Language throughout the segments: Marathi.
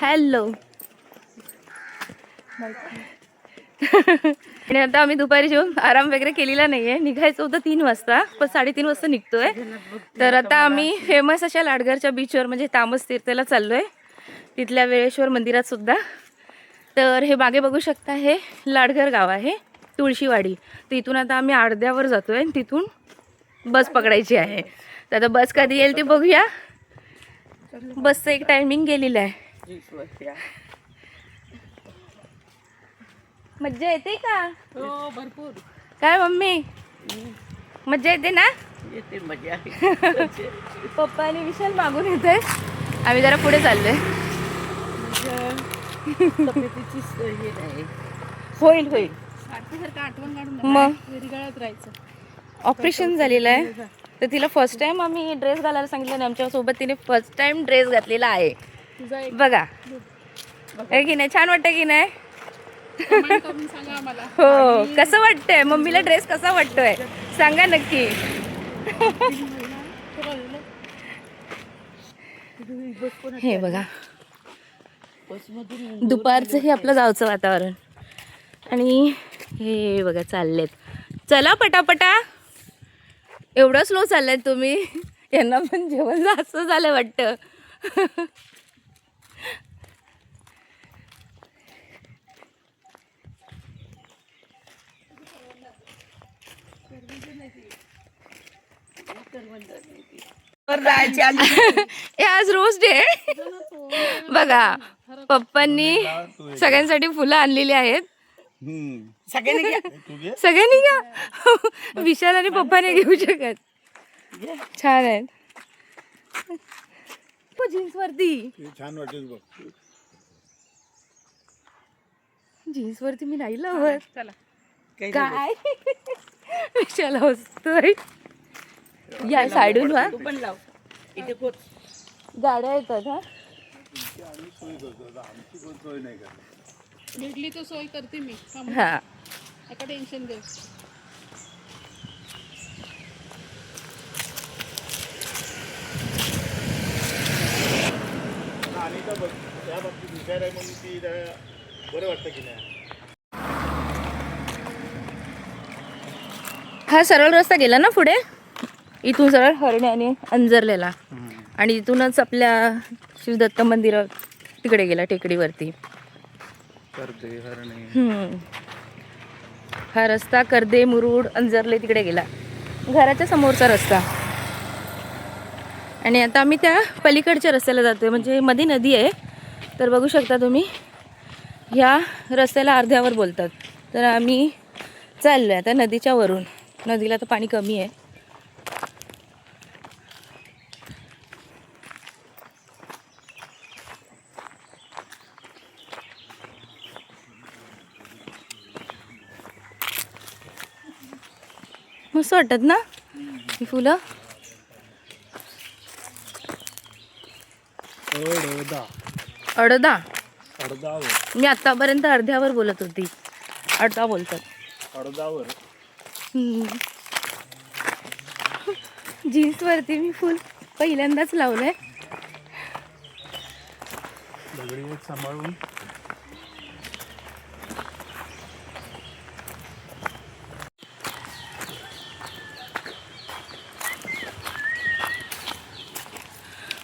हॅलो. आणि आता आम्ही दुपारी जेवून आराम वगैरे केलेला नाहीये. निघायचं होतं 3 वाजता, पण 3:30 वाजता निघतोय. तर आता आम्ही फेमस अशा लाडघरच्या बीचवर म्हणजे तामस तीर्थला चाललोय, तिथल्या वेळेश्वर मंदिरात सुद्धा. तर हे मागे बघू शकता, हे लाडघर गाव आहे, तुळशीवाडी. तर इथून आता आम्ही अर्ध्यावर जातोय, तिथून बस पकडायची आहे. तर आता बस कधी येईल ते बघूया. बसचं एक टायमिंग गेलेलं आहे. मज्जा येते का? हो भरपूर. काय मम्मी, मज्जा येते ना? येते मजा. पप्पा आणि विशाल मागून येते, आम्ही जरा पुढे चाललोय. तब्येतीची हे नाही. होईल होईल. सारखं आठवण काढून मग विरघळत राहायचं. ऑपरेशन झालेलं आहे, तर तिला फर्स्ट टाइम आम्ही ड्रेस घालायला सांगितलं. आणि आमच्यासोबत तिने फर्स्ट टाइम ड्रेस घातलेला आहे. तुझा एक बघा आहे की नाही, छान वाटतं की नाही? कमेंट करून सांगा आम्हाला. हो, कसं वाटतंय मम्मीला ड्रेस, कसा वाटतोय सांगा नक्की. हे बघा, दुपारचं हे आपलं गावचं वातावरण. आणि हे बघा चाललेत, चला पटापटा. एवढं स्लो चाललंय तुम्ही, यांना पण जेवण जास्त झालं वाटतं. हे आज रोज डे बघा. पप्पांनी सगळ्यांसाठी फुलं आणलेली आहेत. सगळ्यांनी घ्या. विशाल आणि पप्पाने घेऊ शकत. छान आहेत. जीन्स वरती छान वाटेल बघ. जीन्स वरती मी नाही लावत. चला काय विशाल हसतोय. या साईडून वा, तू पण लाव. इथे कोण गाड्या येतात. हा, भेटली तर सोय करते मी. हा. नका टेन्शन घेऊ. आणि त्या बाबतीत हुशार आहे म्हणून ती बरं वाटतं की नाही. हा सरळ रस्ता गेला ना पुढे, इथून सरळ हरण्याने अंजरलेला. आणि इथूनच आपल्या श्री दत्त मंदिर तिकडे गेला टेकडीवरती. हा रस्ता कर्दे, मुरुड, अंजरले तिकडे गेला, घराच्या समोरचा रस्ता. आणि आता आम्ही त्या पलीकडच्या रस्त्याला जातोय, म्हणजे मध्ये नदी आहे. तर बघू शकता तुम्ही, ह्या रस्त्याला अर्ध्यावर बोलतात. तर आम्ही चाललोय आता नदीच्या वरून. नदीला तर पाणी कमी आहे. मस्त वाटतात ना ही फुलं. अडदा, मी आतापर्यंत अर्ध्यावर बोलत होती, अडदा बोलतात. जीन्स वरती मी फुल पहिल्यांदाच लावलंय. सांभाळून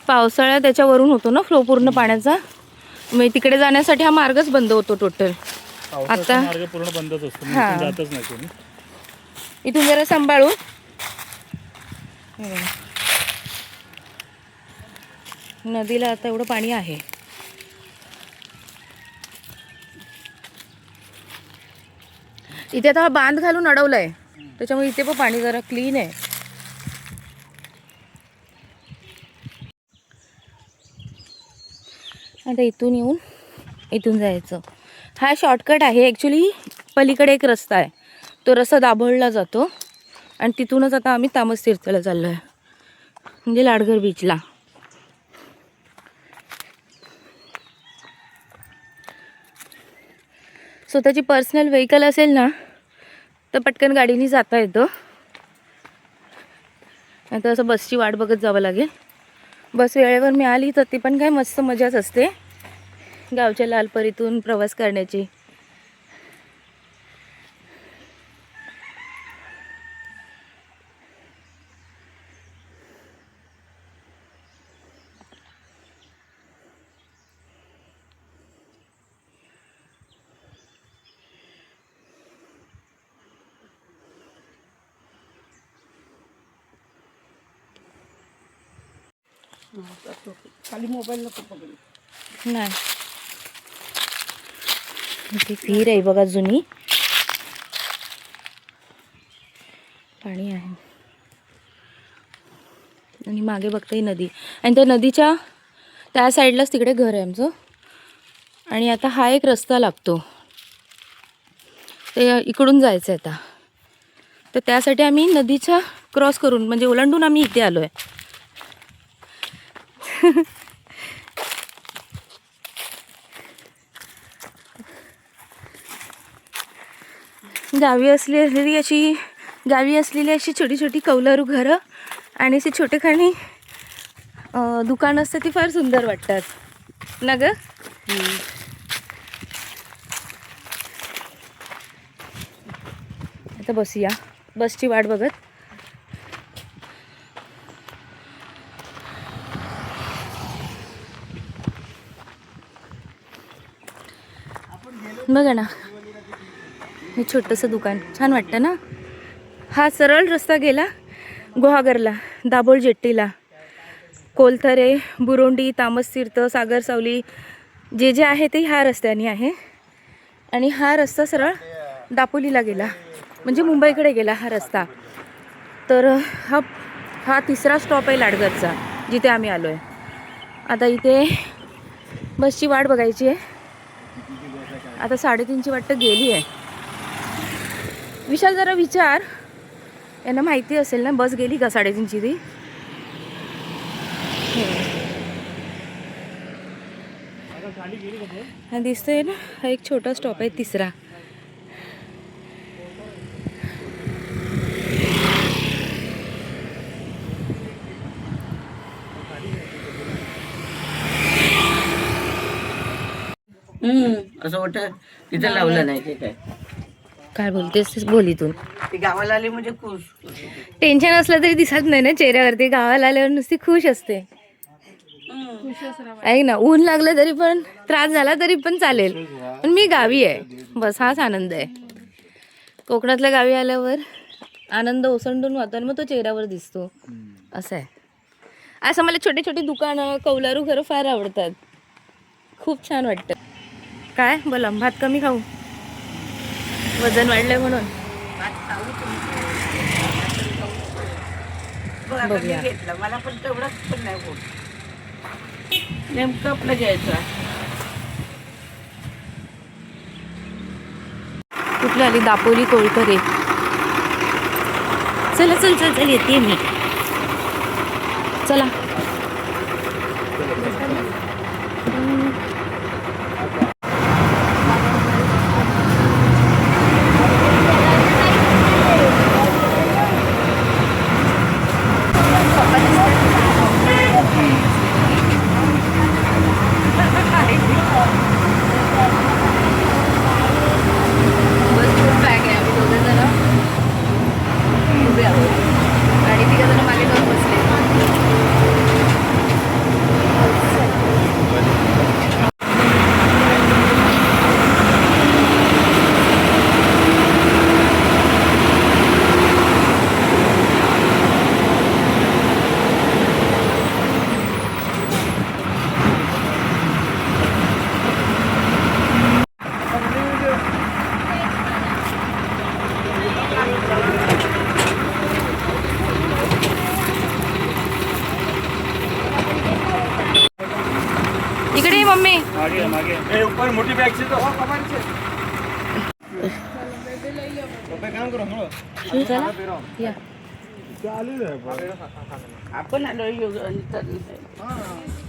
पावसाळ्यात त्याच्यावरून होतो ना फ्लो पूर्ण पाण्याचा, मग तिकडे जाण्यासाठी हा मार्गच बंद होतो टोटल. आता मार्ग पूर्ण बंदच असतो, हा. जातच नाही कोणी. इथून जरा सांभाळून. नदीला आता एवढं पाणी आहे. इथे आता हा बांध घालून अडवलाय, त्याच्यामुळे इथे पण पाणी जरा क्लीन आहे. आता इथून येऊन इथून जायचं. हा शॉर्टकट आहे ॲक्च्युली. पलीकडे एक रस्ता आहे, तो रस्ता दाभोळला जातो. आणि तिथूनच आता आम्ही तामस तीर्थला चाललो आहे, म्हणजे लाडघर बीचला. स्वतःची पर्सनल व्हेकल असेल ना तर पटकन गाडीने जाता येतं. आता असं बसची वाट बघत जावं लागेल. बस वेळेवर मिळाली तर ती पण काय मस्त मजाच असते. गावच्या लालपरीतून प्रवास करण्याची. खाली मोबाईल नको पकडू. नाही, इथे विहीर आहे बघा जुनी, पाणी आहे आणि मागे बघता ही नदी, आणि त्या नदीच्या त्या साईडलाच तिकडे घर आहे आमचं. आणि आता हा एक रस्ता लागतो, ते इकडून जायचं आहे आता. तर त्यासाठी आम्ही नदीच्या क्रॉस करून म्हणजे ओलांडून आम्ही इथे आलो आहे. गावी असलेली अशी छोटी छोटी कौलारू घरं आणि अशी छोटेखानी दुकानं असतात, ती फार सुंदर वाटतात ना ग. आता बसूया, बसची वाट बघत. बघा ना, हे छोटंसं दुकान छान वाटतं ना. हा सरळ रस्ता गेला गुहागरला, दाभोळ जेट्टीला, कोलथरे, बुरोंडी, तामसतीर्थ, सागर सावली जे जे आहे ते ह्या रस्त्याने आहे. आणि हा रस्ता सरळ दापोलीला गेला, म्हणजे मुंबईकडे गेला हा रस्ता. तर हा तिसरा स्टॉप आहे लाडगरचा, जिथे आम्ही आलो आहे. आता इथे बसची वाट बघायची आहे. आता 3:30ची वाटतं गेली आहे. विशाल जरा विचार, यांना माहिती असेल ना बस गेली का 3:30ची ती. हा दिसतोय ना, हा एक छोटा स्टॉप आहे तिसरा. असं वाटतं तिथं लावलं नाही. ते काय बोलतेस बोल इथून. ते गावाला आले म्हणजे खुश. टेन्शन असलं तरी दिसत नाही ना चेहऱ्यावरती. गावाला आल्यावर नुसती खुश असते. ऐक ना, ऊन लागलं तरी पण, त्रास झाला तरी पण चालेल, पण मी गावी आहे, बस हाच आनंद आहे. कोकणातल्या गावी आल्यावर आनंद ओसंडून वाहतो आणि मग तो चेहऱ्यावर दिसतो, असं आहे. असं मला छोटे छोटे दुकानं, कौलारू घरं फार आवडतात, खूप छान वाटतं. काय बोला, भात कमी खाऊ, वजन वाढलंय म्हणून. बघूया. घेतलं मला पण तेवढंच पण नाही होत. नेमकं आपलं घ्यायचं. कुठली आली? दापोली कोळकरे. चला चल चल चल, येते मी. चला. आणि तिघ जण मागे जाऊन बसले. इकडे ये मम्मी. मागे मागे ए ऊपर मोटी बॅग से तो काम करो हम लोग. चला या. आलेलं आहे आपण आलो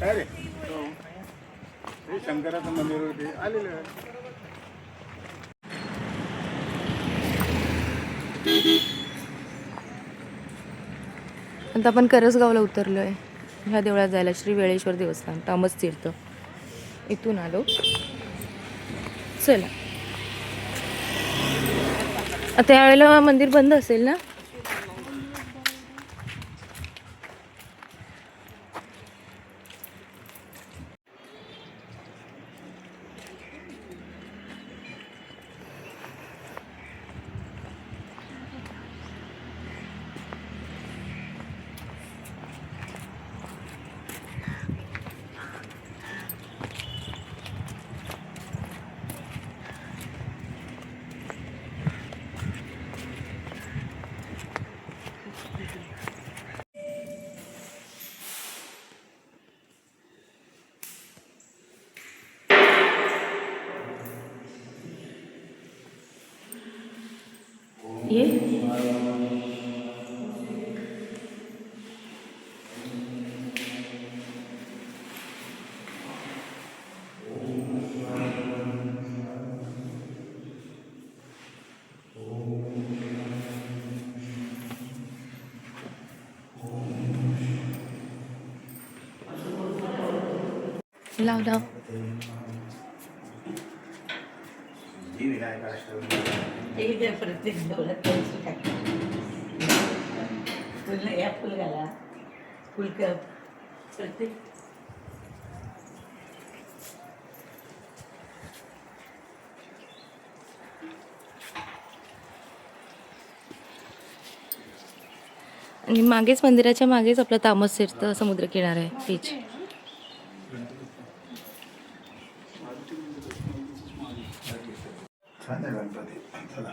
काय रे. हे शंकराचं मंदिर होते, आलेलं आहे. आता आपण करसगावला उतरलो आहे. ह्या देवळात जायला, श्री वेळेश्वर देवस्थान, तामस तीर्थ. इथून आलो. चला आता यावेळेला मंदिर बंद असेल ना. ये लाव लाव. एक द्या प्रत्येक डोळ्यात पेन्सिल टाका. फुल या फुल घाला. फुल कप प्रत्येक. आणि मागेच मंदिराच्या मागेच आपलं तामस तीर्थ समुद्रकिनारा आहे, बीच. छान आहे गणपती. चला.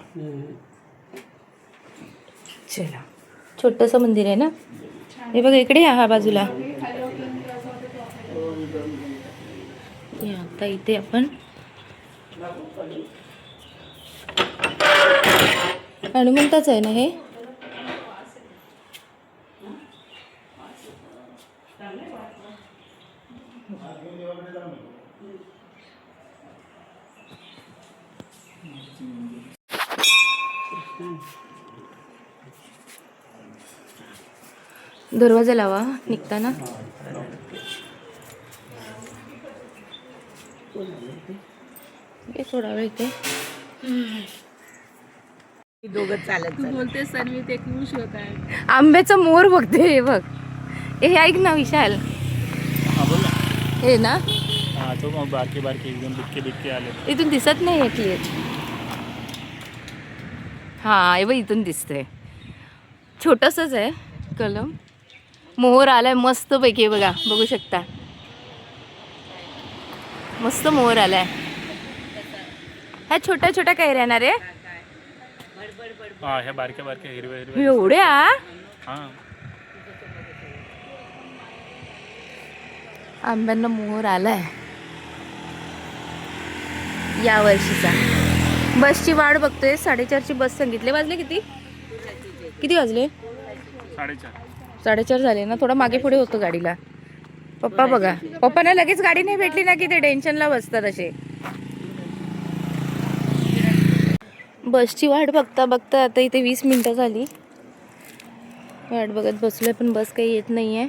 चला छोटंसं मंदिर आहे ना हे बघा. इकडे हा बाजूला आता इथे आपण हनुमंताच आहे ना हे. दरवाजा लावा निघताना. थोडा वेळ इथे दोघं चालत बोलते सन्वी ते खुश होत आहे. आंब्याचा मोर बघते हे बघ. हे ऐक ना विशाल, हे ना हा तो मग बारके बारके एकदम बिटके बिटके आले. इथून दिसत नाही आहे क्लिअर. हा हे बघ इथून दिसतंय. छोटंसंच आहे कलम. मोहर आलाय मस्त पैकी बघा, बघू शकता. मस्त मोहर आलाय. ह्या छोट्या छोट्या काय राहणार आहे हा ह्या बारके बारके हिरवे हिरवे एवढ्या. हा. आंब्यांना मोहर आलाय या वर्षीचा. बसची वाट बघतोय. 4:30ची बस सांगितले. वाजले किती किती वाजले? 4:30 झाले ना. थोडा मागे पुढे होतो गाडीला. पप्पा बघा, पप्पांना लगेच गाडी नाही भेटली ना की ते टेन्शनला बसतात असे. बसची वाट बघता बघता आता इथे 20 मिनिटं झाली. वाट बघत बसलोय पण बस काही येत नाही आहे.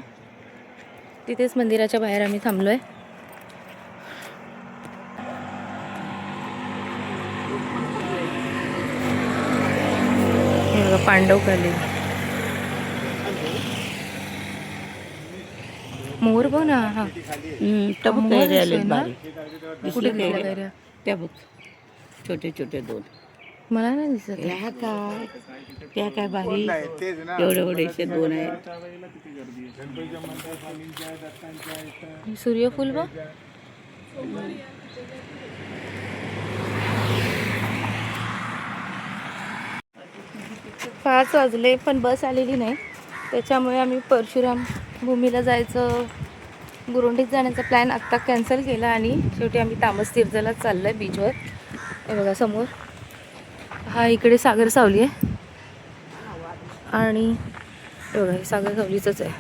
तिथेच मंदिराच्या बाहेर आम्ही थांबलोय. पांडवकाली मोर बघ ना. हा मोर आले ना. बारीक. कुठे दिसल्या कैऱ्या? त्या बघ छोटे छोटे दोन. मला नाही दिसत. त्या काय त्या काय बारीक एवढे एवढेसे दोन आहेत. सूर्यफूल बघ. पाच वाजले पण बस आलेली नाही. त्याच्यामुळे आम्ही परशुराम भूमीला जायचं, गुरुंडीत जाण्याचा प्लॅन आत्ता कॅन्सल केला आणि शेवटी आम्ही तामस तीर्थला चाललो आहे बीचवर. हे बघा समोर हा इकडे सागर सावली आहे आणि हे बघा हे सागर सावलीचंच आहे.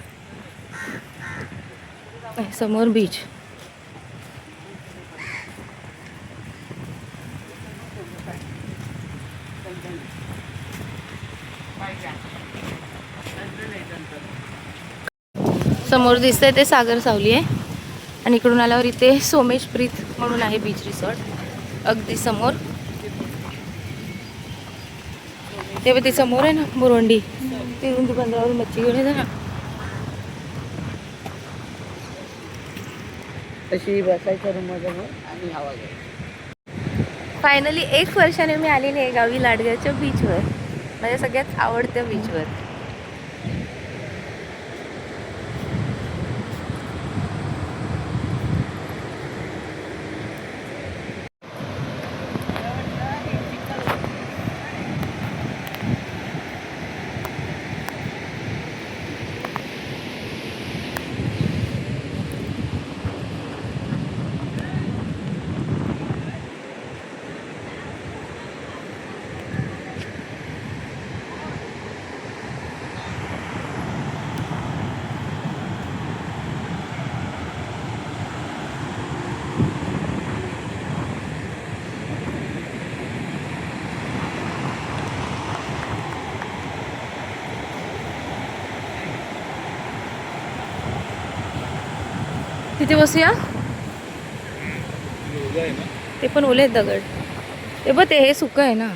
समोर बीच. समोर दिसतंय ते सागर सावली आहे. आणि इकडून आल्यावर इथे सोमेश प्रीत म्हणून आहे बीच रिसॉर्ट अगदी समोर. ते बघ ते समोर आहे ना बोरवंडी, तिथून तू बंदरावरून मच्छी घेऊन येते ना. अशी बसायचं रूममध्ये आणि हवा घ्यायची. फायनली 1 वर्षाने मी आलेली आहे गावी लाडघरच्या बीचवर, माझ्या सगळ्यात आवडत्या बीचवर. तिथे बसूया. ते पण ओले आहेत दगड. ते बघ ते हे सुकं आहे ना.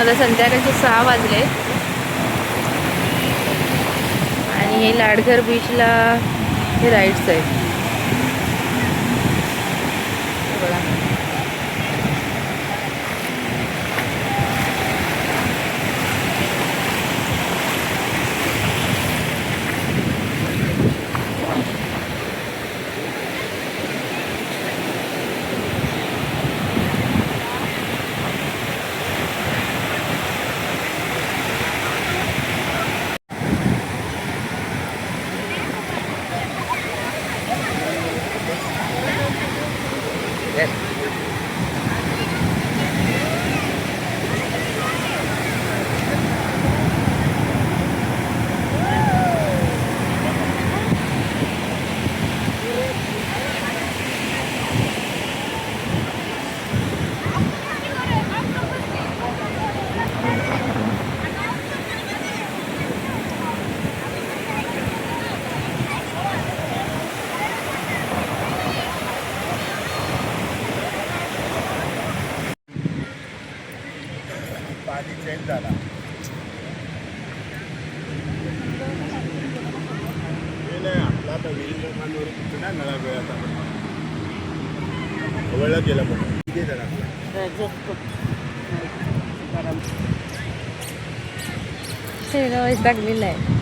आता संध्याकाळचे 6 वाजले आणि हे लाडघर बीचला हे राईड्स आहेत. हे बघा. पाणी चेंज झाला. हे नाही आपला आता विहिरी लोकांवर कुठं नाही नळा वेळात वेळा गेला पण किती झाला शेगाव टाकलेलं आहे.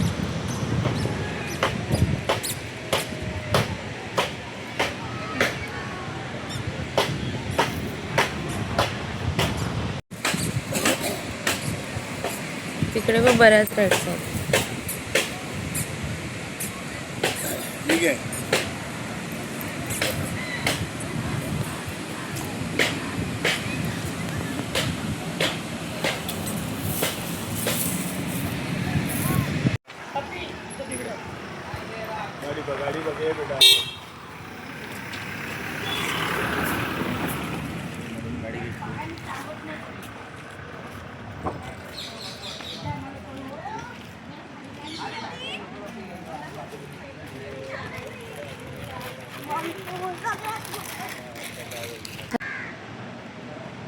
तिकडे पण बऱ्याच राईड्स आहेत. ठीक आहे. गाडी बघे बेटा.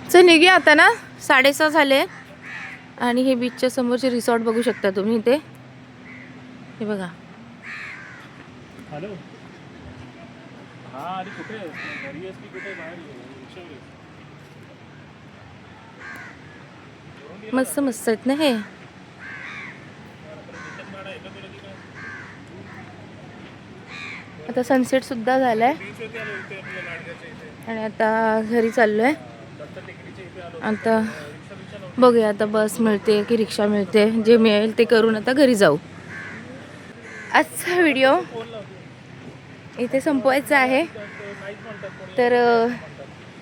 चल निघूया आता ना. 6:30 झाले आणि हे बीचच्या समोरचे रिसॉर्ट बघू शकता तुम्ही इथे. हे बघा. हॅलो. हा आणि कुठे घरी असली कुठे बाहेर मस्त मस्त आहेत ना हे. आता सनसेट सुद्धा झालाय आणि आता घरी चाललोय. आता बघूया आता बस मिळते की रिक्षा मिळते. जे मिळेल ते करून आता घरी जाऊ. आजचा व्हिडिओ इथे संपवायचा आहे. तर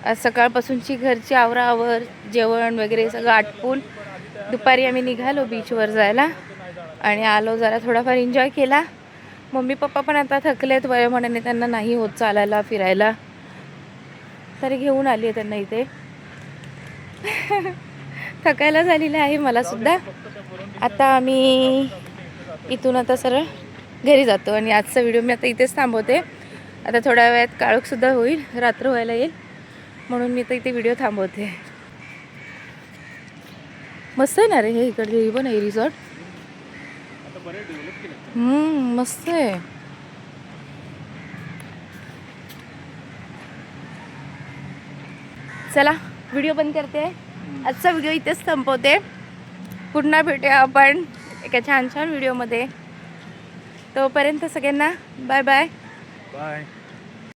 आज सकाळपासूनची घरची आवराआवर जेवण वगैरे सगळं आटपून दुपारी आम्ही निघालो बीचवर जायला आणि आलो. जरा थोडाफार एन्जॉय केला. मम्मी पप्पा पण आता थकलेत वयोमानाने. त्यांना नाही होत चालायला फिरायला. तरी घेऊन आली आहे त्यांना इथे. थकायला झालेलं आहे मला सुद्धा. आता आम्ही इथून आता सरळ घरी जातो आणि आजचा व्हिडिओ मी आता इथेच थांबवते. आता थोड्या वेळात काळोखसुद्धा होईल, रात्र व्हायला येईल, म्हणून मी आता इथे व्हिडिओ थांबवते. मस्त आहे ना रे हे. इकडे पण आहे रिसॉर्ट. मस्त आहे. चला व्हिडिओ बंद करते. आजचा व्हिडिओ इथेच संपवते. पुन्हा भेटूया आपण एका छान छान व्हिडिओमध्ये. तोपर्यंत सगळ्यांना बाय बाय. बाय.